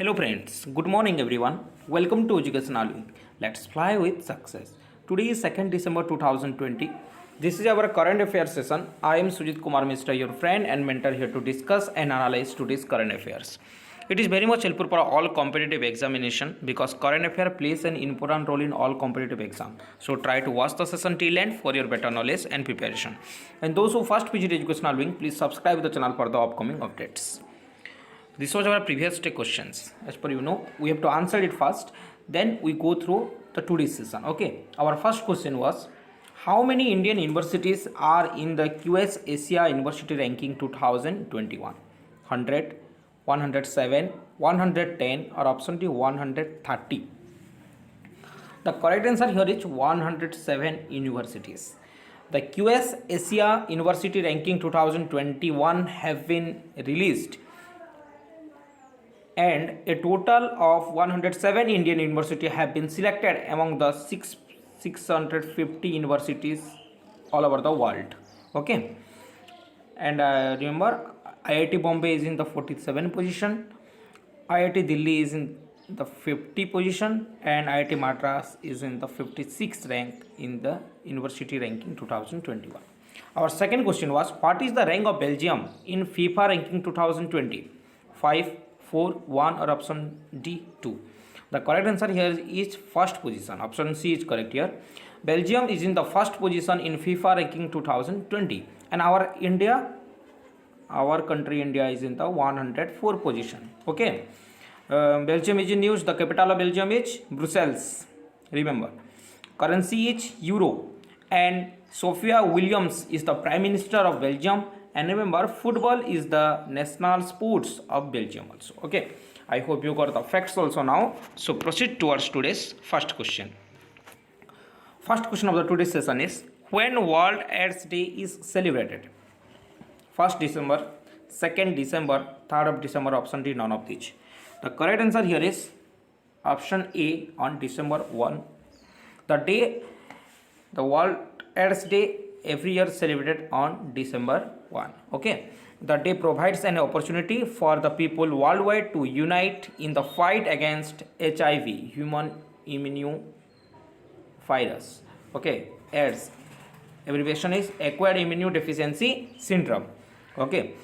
Hello friends, good morning everyone. Welcome to Education Alwing. Let's fly with success. Today is 2nd December 2020. This is our current affairs session. I am Sujit Kumar Mishra, your friend and mentor here to discuss and analyze today's current affairs. It is very much helpful for all competitive examination because current affair plays an important role in all competitive exam. So try to watch the session till end for your better knowledge and preparation. And those who first visit Education Alwing, please subscribe the channel for the upcoming updates. This was our previous day questions. As per we have to answer it first. Then we go through the today's session. Okay. Our first question was, how many Indian universities are in the QS Asia University Ranking 2021? 100, 107, 110 or option D 130. The correct answer here is 107 universities. The QS Asia University Ranking 2021 have been released, and a total of 107 Indian universities have been selected among the 650 universities all over the world. Okay, and remember, IIT Bombay is in the 47th position, IIT Delhi is in the 50 position, and IIT Madras is in the 56th rank in the university ranking 2021. Our second question was, what is the rank of Belgium in FIFA ranking 2020? 5, 4, 1 or option D 2. The correct answer here is first position. Option C is correct here. Belgium is in the first position in FIFA ranking 2020, and our country India is in the 104 position. Okay. Belgium is in news. The capital of Belgium is Brussels. Remember, currency is euro, and Sophia Williams is the Prime Minister of Belgium. And remember, football is the national sports of Belgium also. Okay, I hope you got the facts also now. So proceed towards today's first question. First question of the today's session is, when World AIDS Day is celebrated? 1st December, 2nd December, 3rd of December, option D none of these. The correct answer here is option A on December 1. The World AIDS Day every year celebrated on December 1. Okay, the day provides an opportunity for the people worldwide to unite in the fight against HIV, human immunovirus. Okay, AIDS abbreviation is acquired immunodeficiency syndrome. Okay,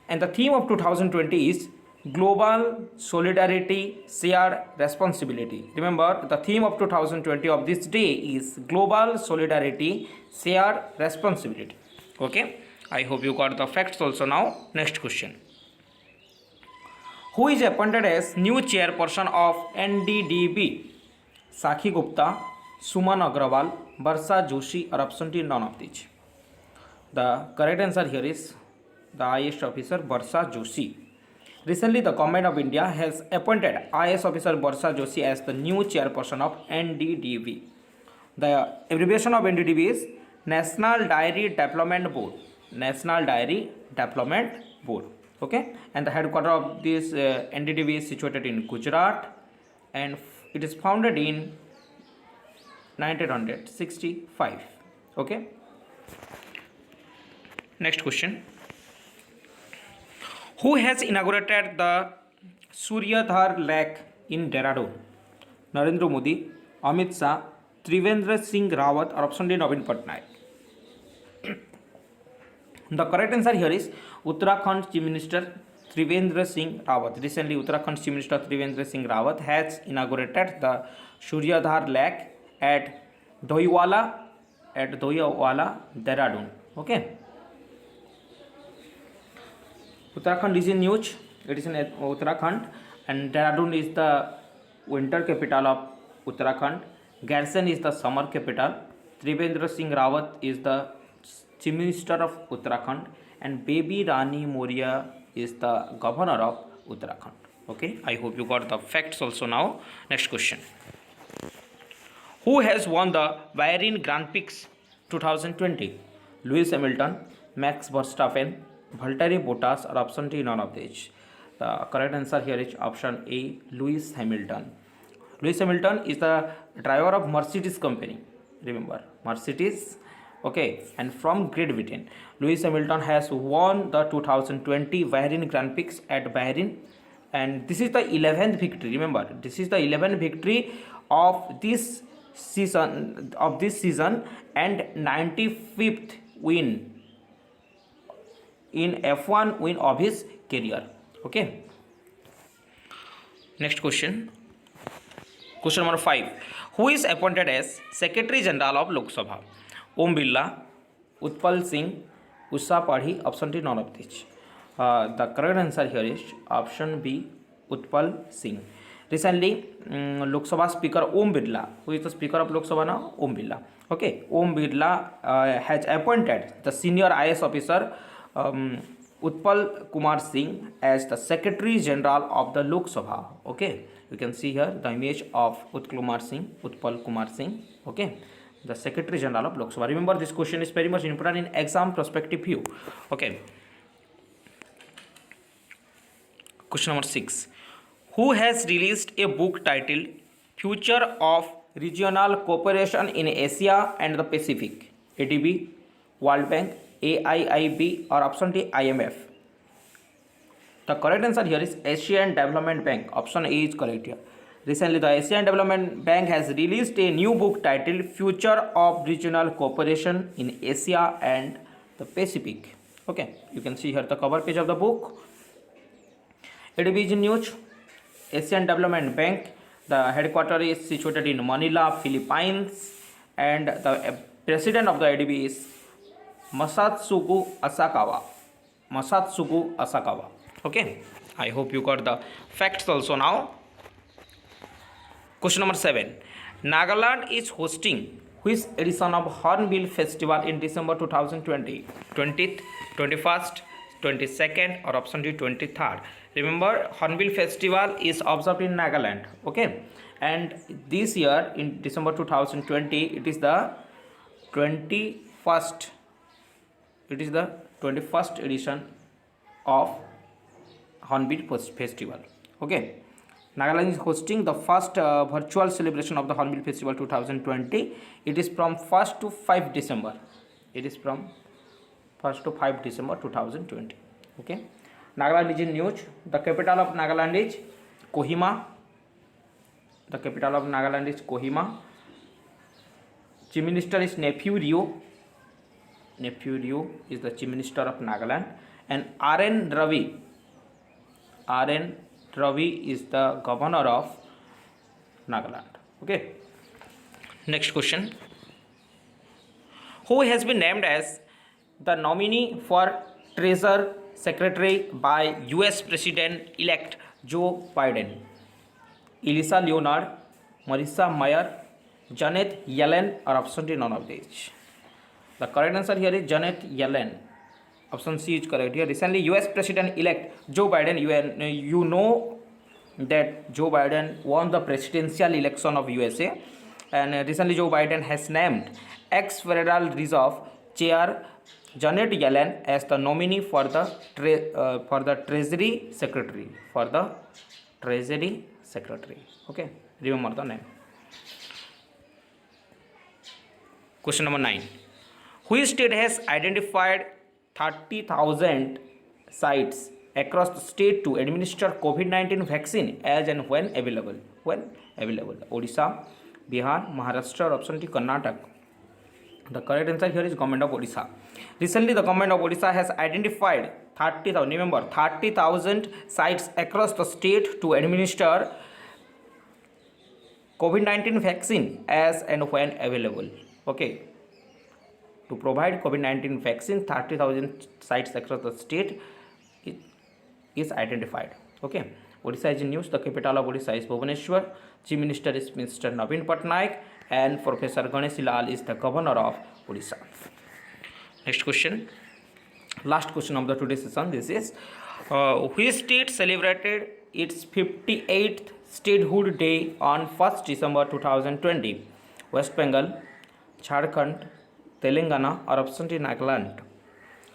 and the theme of 2020 is global solidarity, shared responsibility. Remember, the theme of 2020 of this day is global solidarity, shared responsibility. Okay, I hope you got the facts also now. Next question. Who is appointed as new chairperson of NDDB? Sakhi Gupta, Suman Agrawal, Varsha Joshi or option D none of these. The correct answer here is the IAS officer Varsha Joshi. Recently, the Government of India has appointed IAS officer Varsha Joshi as the new chairperson of NDDB. The abbreviation of NDDB is National Dairy Development Board. National Dairy Development Board. Okay, and the headquarters of this NDDB is situated in Gujarat, and it is founded in 1965. Okay. Next question. Who has inaugurated the Suryadhar Lake in Dehradun? Narendra Modi, Amit Shah, Trivendra Singh Rawat or option D Navin Patnaik. The correct answer here is Uttarakhand Chief Minister Trivendra Singh Rawat. Recently, Uttarakhand Chief Minister Trivendra Singh Rawat has inaugurated the Suryadhar Lake at Doiwala, Dehradun. Okay. Uttarakhand is in news. It is in Uttarakhand, and Dehradun is the winter capital of Uttarakhand. Garsen is the summer capital. Trivendra Singh Rawat is the Chief Minister of Uttarakhand, and Baby Rani Moria is the Governor of Uttarakhand. Okay, I hope you got the facts also now. Next question. Who has won the Bahrain Grand Prix 2020? Lewis Hamilton, Max Verstappen, Valtteri Bottas or option D none of these. The correct answer here is option A, Lewis Hamilton. Lewis Hamilton is the driver of Mercedes company. Remember, Mercedes. Okay, and from Great Britain. Lewis Hamilton has won the 2020 Bahrain Grand Prix at Bahrain, and this is the 11th victory. Remember, this is the 11th victory of this season and 95th win in F1 win of his career. Okay. Next question. Question number 5. Who is appointed as Secretary General of Lok Sabha? Om Birla, Utpal Singh, Usha Padhi. Option D, none of these. The correct answer here is option B, Utpal Singh. Recently, Lok Sabha Speaker Om Birla, who is the Speaker of Lok Sabha now? Om Birla. Okay, Om Birla has appointed the senior IAS officer Utpal Kumar Singh as the Secretary General of the Lok Sabha. Okay, you can see here the image of Utpal Kumar Singh. Okay, the Secretary General of Lok Sabha. Remember, this question is very much important in exam perspective view. Okay. Question number 6. Who has released a book titled Future of Regional Cooperation in Asia and the Pacific? ADB, World Bank, AIIB, or option D, IMF? The correct answer here is Asian Development Bank. Option A is correct here. Recently, the Asian Development Bank has released a new book titled Future of Regional Cooperation in Asia and the Pacific. Okay, you can see here the cover page of the book. ADB is in news. Asian Development Bank, the headquarters is situated in Manila, Philippines, and the president of the ADB is Masatsugu Asakawa. Okay, I hope you got the facts also now. Question number 7. Nagaland is hosting which edition of Hornbill Festival in December 2020? 20th, 21st, 22nd, or option D, 23rd? Remember, Hornbill Festival is observed in Nagaland. Okay, and this year in December 2020, it is the 21st. It is the 21st edition of Hornbill Festival. Okay, Nagaland is hosting the first virtual celebration of the Hornbill Festival 2020. It is from 1st to 5 December. It is from 1st to 5 December 2020. Okay. Nagaland is in news. The capital of Nagaland is Kohima. The capital of Nagaland is Kohima. Chief Minister is Nephew Rio. Nephew Rio is the Chief Minister of Nagaland. And R.N. Ravi. R.N. Ravi is the Governor of Nagaland. Okay. Next question. Who has been named as the nominee for Treasury Secretary by US President-elect Joe Biden? Elisa Leonard, Marissa Mayer, Janet Yellen, or option D, none of these? The correct answer here is Janet Yellen. Option C is correct here. Recently, US President-elect Joe Biden, you know that Joe Biden won the presidential election of USA, and recently Joe Biden has named ex-Federal Reserve Chair Janet Yellen as the nominee for the Treasury Secretary. Okay, remember the name. Question number 9. Which state has identified 30,000 sites across the state to administer COVID-19 vaccine as and when available? Odisha, Bihar, Maharashtra, or option D, Karnataka? The correct answer here is Government of Odisha. Recently, the Government of Odisha has identified 30,000. Remember, 30,000 sites across the state to administer COVID-19 vaccine as and when available. Okay, to provide COVID-19 vaccine, 30,000 sites across the state is identified. Okay, Odisha is in news. The capital of Odisha is Bhubaneswar. Chief Minister is Mr. Naveen Patnaik, and Professor Ganesh Lal is the Governor of Odisha. Next question, last question of the today's session. This is which state celebrated its 58th statehood day on 1st December 2020? West Bengal, Jharkhand, Telangana, or option D, Nagaland?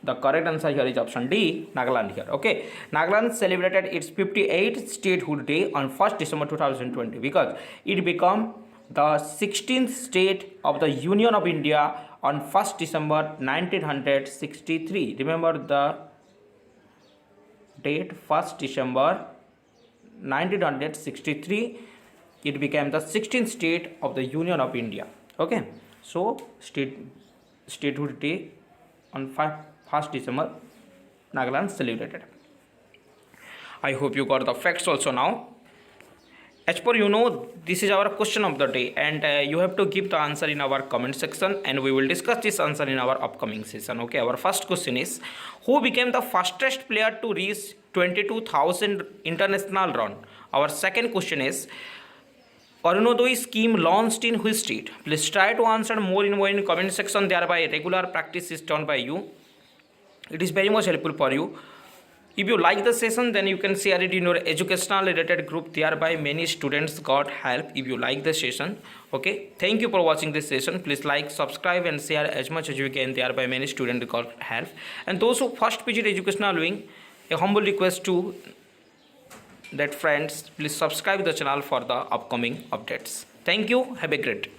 The correct answer here is option D, Nagaland here. Okay, Nagaland celebrated its 58th statehood day on 1st December 2020 because it became the 16th state of the Union of India on 1st December 1963. Remember the date, 1st December 1963 it became the 16th state of the Union of India. Okay, so statehood day on 1st December Nagaland celebrated. I hope you got the facts also now. As per this is our question of the day, and you have to give the answer in our comment section, and we will discuss this answer in our upcoming session. Okay, our first question is, who became the fastest player to reach 22,000 international run? Our second question is, Arunodoi scheme launched in which state? Please try to answer more in comment section, thereby regular practice is done by you. It is very much helpful for you. If you like the session, then you can share it in your educational related group, thereby many students got help if you like the session. Okay, thank you for watching this session. Please like, subscribe and share as much as you can, thereby many students got help. And those who first visit educational wing, a humble request to that friends, please subscribe the channel for the upcoming updates. Thank you, have a great day.